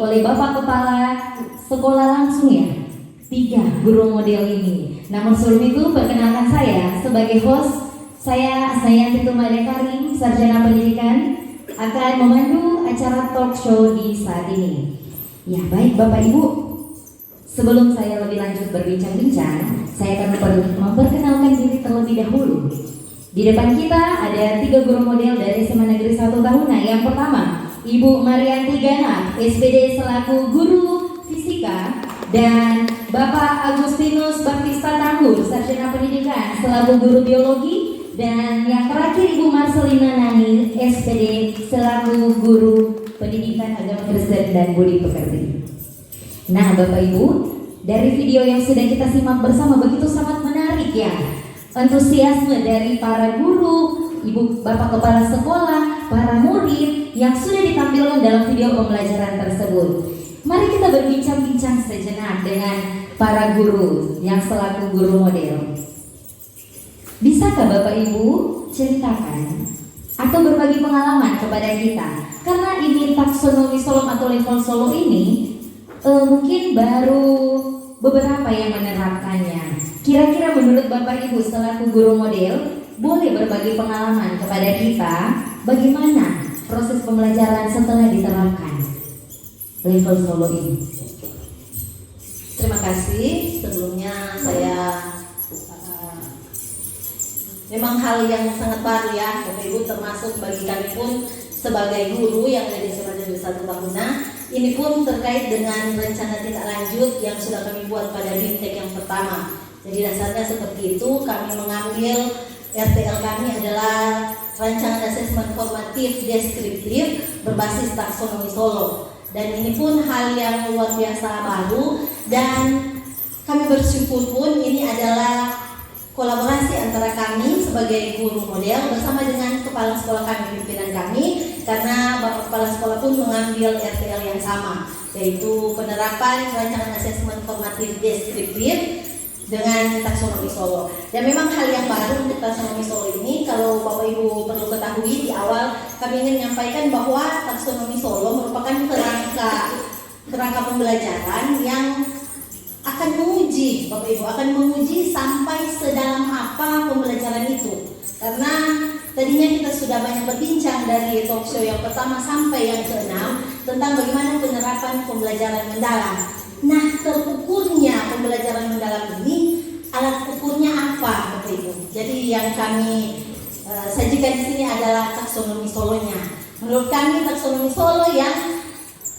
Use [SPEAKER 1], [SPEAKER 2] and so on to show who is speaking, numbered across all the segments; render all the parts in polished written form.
[SPEAKER 1] oleh Bapak Kepala Sekolah langsung ya, 3 guru model ini. Namun sebelum itu perkenalkan saya sebagai host, saya Asnayanti Tumade Karim, Sarjana Pendidikan, akan memandu acara talk show di saat ini. Ya baik Bapak Ibu, sebelum saya lebih lanjut berbincang-bincang, saya akan memperkenalkan diri terlebih dahulu. Di depan kita ada 3 guru model dari SMA Negeri 1 Tahuna. Yang pertama, Ibu Marianti Gana, SPD selaku Guru Fisika, dan Bapak Agustinus Baptista Tanggur, Sarjana Pendidikan selaku Guru Biologi, dan yang terakhir Ibu Marcelina Nani, SPD selaku Guru Pendidikan Agama Kristen dan Budi Pekerti. Nah Bapak Ibu, dari video yang sudah kita simak bersama begitu sangat menarik ya, antusiasme dari para guru, Ibu Bapak Kepala Sekolah, para murid yang sudah ditampilkan dalam video pembelajaran tersebut. Mari kita berbincang-bincang sejenak dengan para guru yang selaku guru model. Bisakah Bapak Ibu ceritakan atau berbagi pengalaman kepada kita? Karena ini taksonomi Solo atau level Solo ini mungkin baru beberapa yang menerapkannya. Kira-kira menurut Bapak Ibu selaku guru model boleh berbagi pengalaman kepada kita bagaimana proses pembelajaran setelah diterapkan level Solo ini?
[SPEAKER 2] Terima kasih. Sebelumnya saya memang hal yang sangat baru ya Bapak Ibu, termasuk bagi kami pun sebagai guru yang ada di SMA Negeri 1 Tahuna. Ini pun terkait dengan rencana tindak lanjut yang sudah kami buat pada BIMTEK yang pertama. Jadi dasarnya seperti itu, kami mengambil RTL kami adalah rancangan asesmen formatif deskriptif berbasis taksonomi Solo. Dan ini pun hal yang luar biasa baru, dan kami bersyukur pun ini adalah kolaborasi antara kami sebagai guru model bersama dengan kepala sekolah kami, pimpinan kami, karena Bapak Kepala Sekolah pun mengambil RTL yang sama, yaitu penerapan rancangan asesmen formatif deskriptif dengan taksonomi Solo. Dan memang hal yang baru untuk taksonomi Solo ini, kalau Bapak Ibu perlu ketahui, di awal kami ingin menyampaikan bahwa taksonomi Solo merupakan kerangka pembelajaran yang akan menguji, Bapak Ibu akan menguji sampai sedalam apa pembelajaran itu. Karena tadinya kita sudah banyak berbincang dari talk show yang pertama sampai yang ke-6 tentang bagaimana penerapan pembelajaran mendalam. Nah, terukurnya pembelajaran mendalam ini, alat ukurnya apa, Bapak Ibu? Jadi yang kami sajikan di sini adalah taksonomi Solonya. Menurut kami taksonomi Solo yang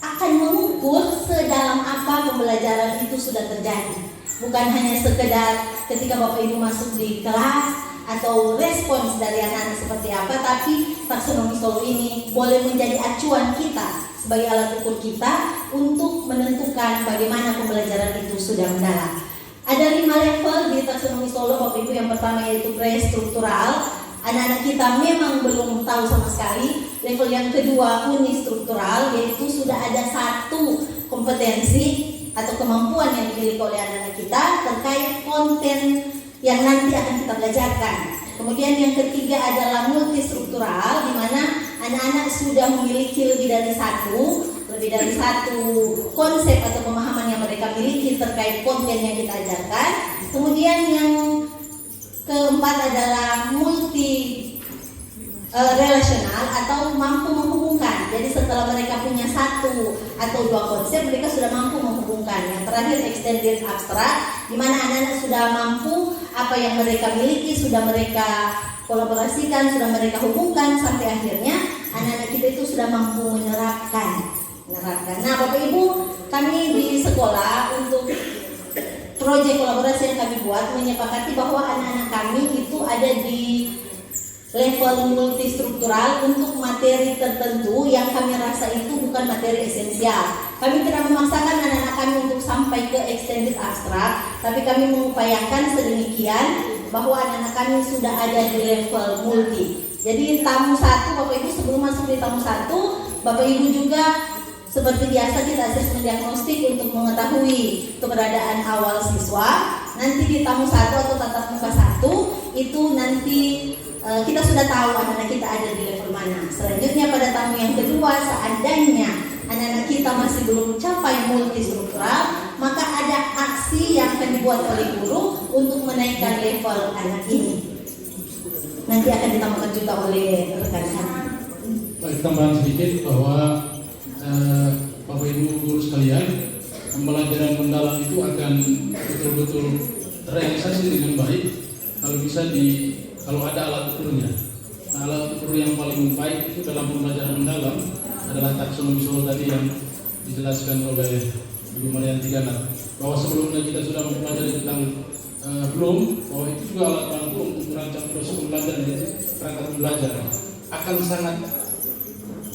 [SPEAKER 2] akan mengukur sedalam apa pembelajaran itu sudah terjadi. Bukan hanya sekedar ketika Bapak Ibu masuk di kelas atau respons dari anak-anak seperti apa, tapi taksonomi Solo ini boleh menjadi acuan kita sebagai alat ukur kita untuk menentukan bagaimana pembelajaran itu sudah mendalam. Ada 5 level di taksonomi Solo Bapak Ibu. Yang pertama yaitu pre-struktural. Anak-anak kita memang belum tahu sama sekali. Level yang kedua unistruktural, yaitu sudah ada 1 kompetensi atau kemampuan yang dimiliki oleh anak-anak kita terkait konten yang nanti akan kita belajarkan. Kemudian yang ketiga adalah multistruktural, di mana anak-anak sudah memiliki lebih dari satu konsep atau pemahaman yang mereka miliki terkait konten yang kita ajarkan. Kemudian yang keempat adalah multi relasional atau mampu menghubungkan. Jadi setelah mereka punya 1 atau 2 konsep, mereka sudah mampu menghubungkan. Yang terakhir extended abstract, di mana anak-anak sudah mampu apa yang mereka miliki sudah mereka kolaborasikan, sudah mereka hubungkan sampai akhirnya anak-anak kita itu sudah mampu menerapkan. Nah Bapak Ibu, kami di sekolah untuk proyek kolaborasi yang kami buat menyepakati bahwa anak-anak kami itu ada di level multistruktural untuk materi tertentu yang kami rasa itu bukan materi esensial. Kami tidak memaksakan anak-anak kami untuk sampai ke extended abstract, tapi kami mengupayakan sedemikian bahwa anak-anak kami sudah ada di level multi. Jadi tamu 1, Bapak Ibu, sebelum masuk di tamu 1, Bapak Ibu juga seperti biasa kita asesmen diagnostik untuk mengetahui keberadaan awal siswa. Nanti di tamu 1 atau tatap muka 1 itu nanti kita sudah tahu anak-anak kita ada di level mana. Selanjutnya pada tamu yang kedua, seandainya anak-anak kita kita masih belum capai multistruktural, maka ada aksi yang akan dibuat oleh guru untuk menaikkan level anak ini. Nanti akan ditambahkan juga oleh rekan-rekan.
[SPEAKER 3] Baik, tambahan sedikit bahwa Bapak Ibu guru sekalian, pembelajaran mendalam itu akan betul-betul terrealisasi dengan baik kalau ada alat ukurnya. Nah, alat ukur yang paling baik itu dalam pembelajaran mendalam adalah taksonomi Solo tadi yang dijelaskan oleh Ibu Marianti Ganat, bahwa sebelumnya kita sudah mempelajari tentang bahwa itu juga alat bantu untuk merancang proses pembelajaran, itu perangkat pembelajaran akan sangat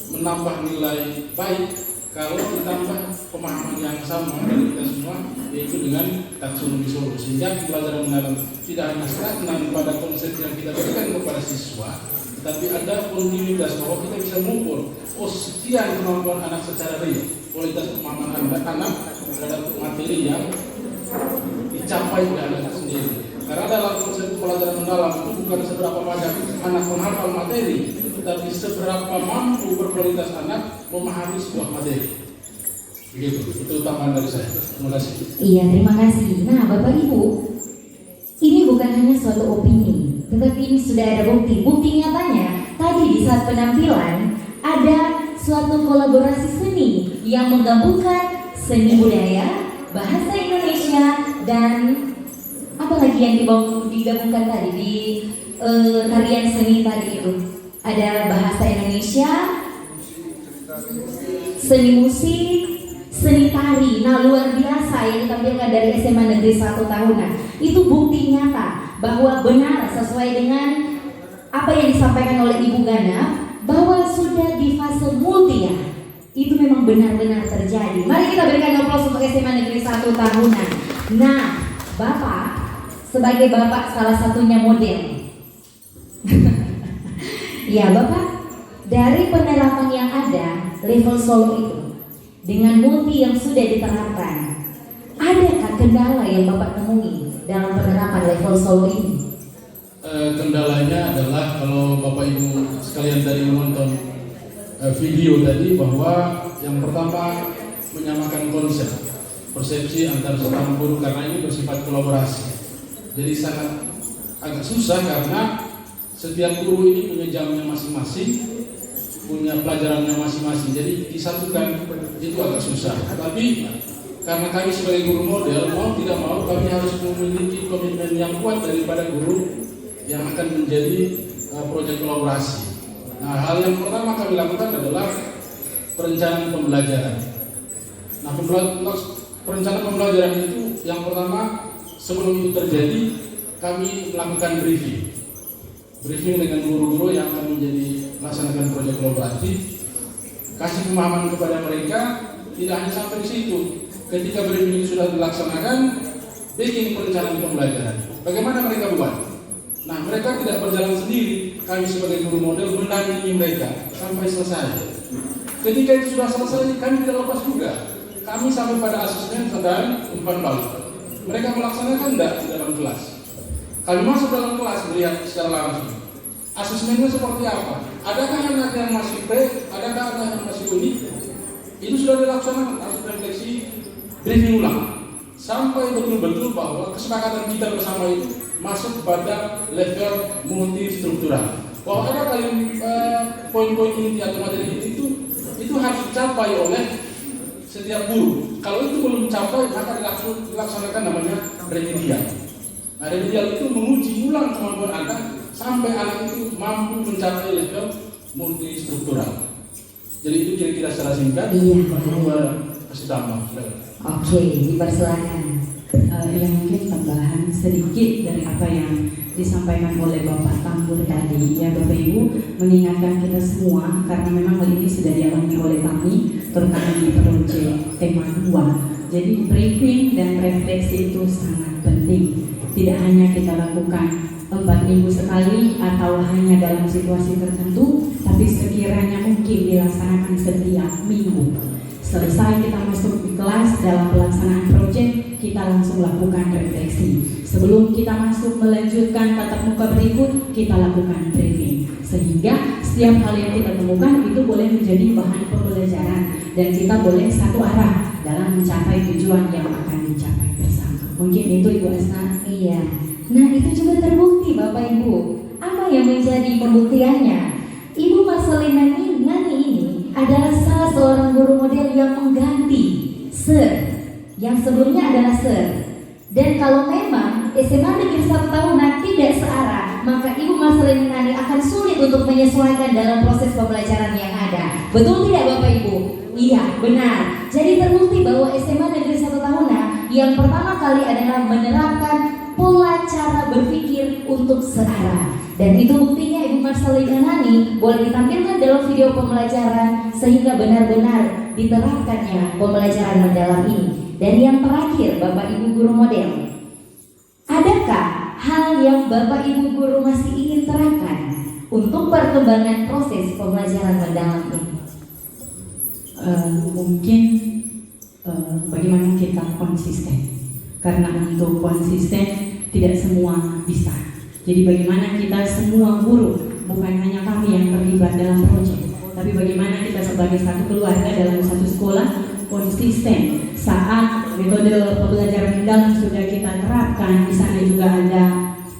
[SPEAKER 3] menambah nilai baik kalau ditambah pemahaman yang sama dari kita semua, yaitu dengan taksonomi Solo, sehingga pembelajaran mendalam tidak hanya stagnan pada konsep yang kita berikan kepada siswa, tetapi ada kontinuitas bahwa kita bisa mengukur sekian kemampuan anak secara real, kualitas pemahaman anak terhadap materi yang dicapai oleh anak sendiri. Karena dalam konsep pembelajaran mendalam itu bukan seberapa banyak anak menghafal materi, tetapi seberapa mampu berkualitas anak memahami sebuah materi. Begitu, itu tambahan dari saya. Terima kasih.
[SPEAKER 1] Iya, terima kasih. Nah, Bapak Ibu, ini bukan hanya suatu opini, tetapi ini sudah ada bukti. Bukti nyatanya, tadi di saat penampilan ada suatu kolaborasi seni yang menggabungkan seni budaya, bahasa Indonesia, dan apa lagi yang digabungkan tadi di tarian seni tadi itu. Ada bahasa Indonesia, seni musik, seni tari. Nah, luar biasa yang ditampilkan dari SMA Negeri 1 Tahunan. Itu bukti nyata bahwa benar sesuai dengan apa yang disampaikan oleh Ibu Gana, bahwa sudah di fase multi ya. Itu memang benar-benar terjadi. Mari kita berikan aplaus untuk SMA Negeri 1 Tahunan. Nah, Bapak sebagai Bapak salah satunya model. Ya, Bapak, dari penerapan yang ada level Solo itu dengan multi yang sudah diterapkan, adakah kendala yang Bapak temui dalam penerapan level Solo ini?
[SPEAKER 3] Kendalanya adalah kalau Bapak Ibu sekalian tadi menonton video tadi, bahwa yang pertama menyamakan konsep persepsi antar sesama guru, karena ini bersifat kolaborasi. Jadi sangat agak susah karena setiap guru ini punya jamnya masing-masing, punya pelajarannya masing-masing. Jadi disatukan itu agak susah. Tapi karena kami sebagai guru model, mau tidak mau kami harus memiliki komitmen yang kuat daripada guru yang akan menjadi proyek kolaborasi. Nah, hal yang pertama kami lakukan adalah perencanaan pembelajaran. Nah, perencanaan pembelajaran itu yang pertama, sebelum itu terjadi, kami melakukan briefing dengan guru-guru yang akan menjadi melaksanakan proyek kolaboratif, kasih pemahaman kepada mereka. Tidak hanya sampai di situ, ketika briefing sudah dilaksanakan, bikin perencanaan pembelajaran. Bagaimana mereka buat? Nah, mereka tidak berjalan sendiri. Kami sebagai guru model mendampingi mereka sampai selesai. Ketika itu sudah selesai, kami tidak lepas juga. Kami sampai pada asesmen dan umpan balik. Mereka melaksanakan tidak di dalam kelas. Kami masuk dalam kelas melihat secara langsung. Asesmennya seperti apa? Adakah anak yang masih baik? Adakah anak yang masih unik? Itu sudah dilaksanakan, harus refleksi, briefing ulang. Sampai betul-betul bahwa kesepakatan kita bersama itu masuk pada level multistruktural. Bahwa ada poin-poin inti atau materi itu harus dicapai oleh setiap guru. Kalau itu belum dicapai, maka dilaksanakan namanya remedial. Nah, remedial itu menguji ulang kemampuan anak sampai anak itu mampu mencapai level multistruktural. Jadi itu kira-kira secara singkat.
[SPEAKER 1] Iya.
[SPEAKER 3] Kasih tambah.
[SPEAKER 1] Oke, dipersilakan.
[SPEAKER 4] Yang mungkin tambahan sedikit dari apa yang disampaikan oleh Bapak Tambur tadi, ya Bapak Ibu, mengingatkan kita semua karena memang hal ini sudah dialami oleh kami, terutama di proyek tema 2. Jadi briefing dan refleksi itu sangat penting. Tidak hanya kita lakukan 4 minggu sekali atau hanya dalam situasi tertentu, tapi sekiranya mungkin dilaksanakan setiap minggu. Selesai kita masuk di kelas dalam pelaksanaan proyek, kita langsung lakukan refleksi. Sebelum kita masuk melanjutkan tatap muka berikut, kita lakukan briefing. Sehingga setiap hal yang kita temukan itu boleh menjadi bahan pembelajaran dan kita boleh satu arah dalam mencapai tujuan yang akan dicapai bersama. Mungkin itu Ibu Asna.
[SPEAKER 1] Iya. Nah, itu juga terbukti Bapak Ibu. Apa yang menjadi pembuktiannya? Ibu Marcelina Nani ini adalah salah seorang guru model yang mengganti Sir yang sebelumnya adalah Sir. Dan kalau memang SMA Negeri 1 Tahunan tidak searah, maka Ibu Marcelina Nani akan sulit untuk menyesuaikan dalam proses pembelajaran yang ada. Betul tidak Bapak Ibu? Iya, benar. Jadi terbukti bahwa SMA Negeri 1 Tahunan yang pertama kali adalah menerapkan pola cara berpikir untuk searah. Dan itu buktinya Ibu Marcelina Nani boleh ditampilkan dalam video pembelajaran sehingga benar-benar diterapkannya pembelajaran mendalam ini. Dan yang terakhir Bapak Ibu guru model, adakah hal yang Bapak Ibu guru masih ingin terapkan untuk perkembangan proses pembelajaran mendalam ini?
[SPEAKER 4] Mungkin bagaimana kita konsisten, karena untuk konsisten tidak semua bisa. Jadi bagaimana kita semua guru, bukan hanya kami yang terlibat dalam proyek, tapi bagaimana kita sebagai satu keluarga dalam satu sekolah konsisten saat metode pembelajaran mendalam sudah kita terapkan. Di sana juga ada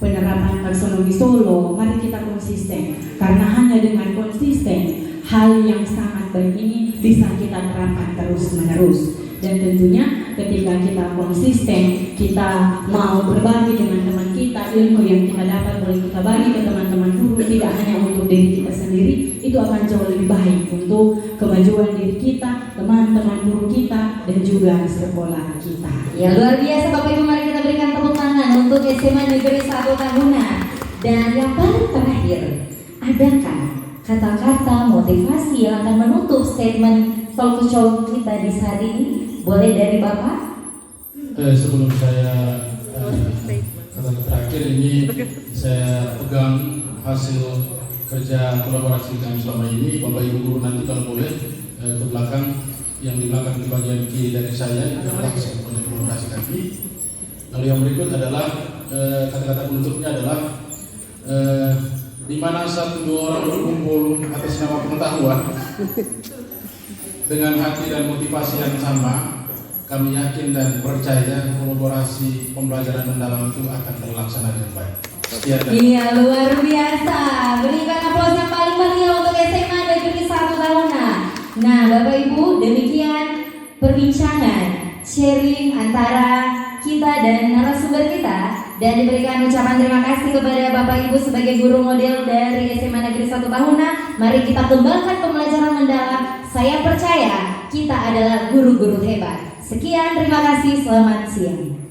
[SPEAKER 4] penerapan taksonomi Solo. Mari kita konsisten, karena hanya dengan konsisten hal yang sangat baik ini bisa kita terapkan terus menerus. Dan tentunya ketika kita konsisten, kita mau berbagi dengan teman kita, ilmu yang kita dapat boleh kita bagi ke teman-teman guru, tidak hanya untuk diri kita sendiri, itu akan jauh lebih baik untuk kemajuan diri kita, teman-teman guru kita, dan juga sekolah kita.
[SPEAKER 1] Ya, luar biasa Bapak Ibu, mari kita berikan tepuk tangan untuk SMA Negeri 1 Tahunan. Dan yang paling terakhir, adakah kata-kata motivasi yang akan menutup statement talk show kita di saat ini? Boleh dari Bapak?
[SPEAKER 3] Sebelum saya kata terakhir ini, saya pegang hasil kerja kolaborasi kami selama ini. Bapak Ibu guru nanti kalau boleh ke belakang, yang di belakang di bagian kiri dari saya itu adalah hasil kolaborasi kami. Lalu yang berikut adalah kata-kata penutupnya adalah di mana satu dua orang berkumpul atas nama pengetahuan dengan hati dan motivasi yang sama, kami yakin dan percaya kolaborasi pembelajaran mendalam itu akan terlaksana dengan baik.
[SPEAKER 1] Iya, luar biasa. Berikan aplaus yang paling meriah untuk SMA Negeri 1 Tahunan. Nah, Bapak Ibu, demikian perbincangan sharing antara kita dan narasumber kita, dan diberikan ucapan terima kasih kepada Bapak Ibu sebagai guru model dari SMA Negeri 1 Tahunan. Mari kita kembangkan pembelajaran mendalam. Saya percaya kita adalah guru-guru hebat. Sekian, terima kasih, selamat siang.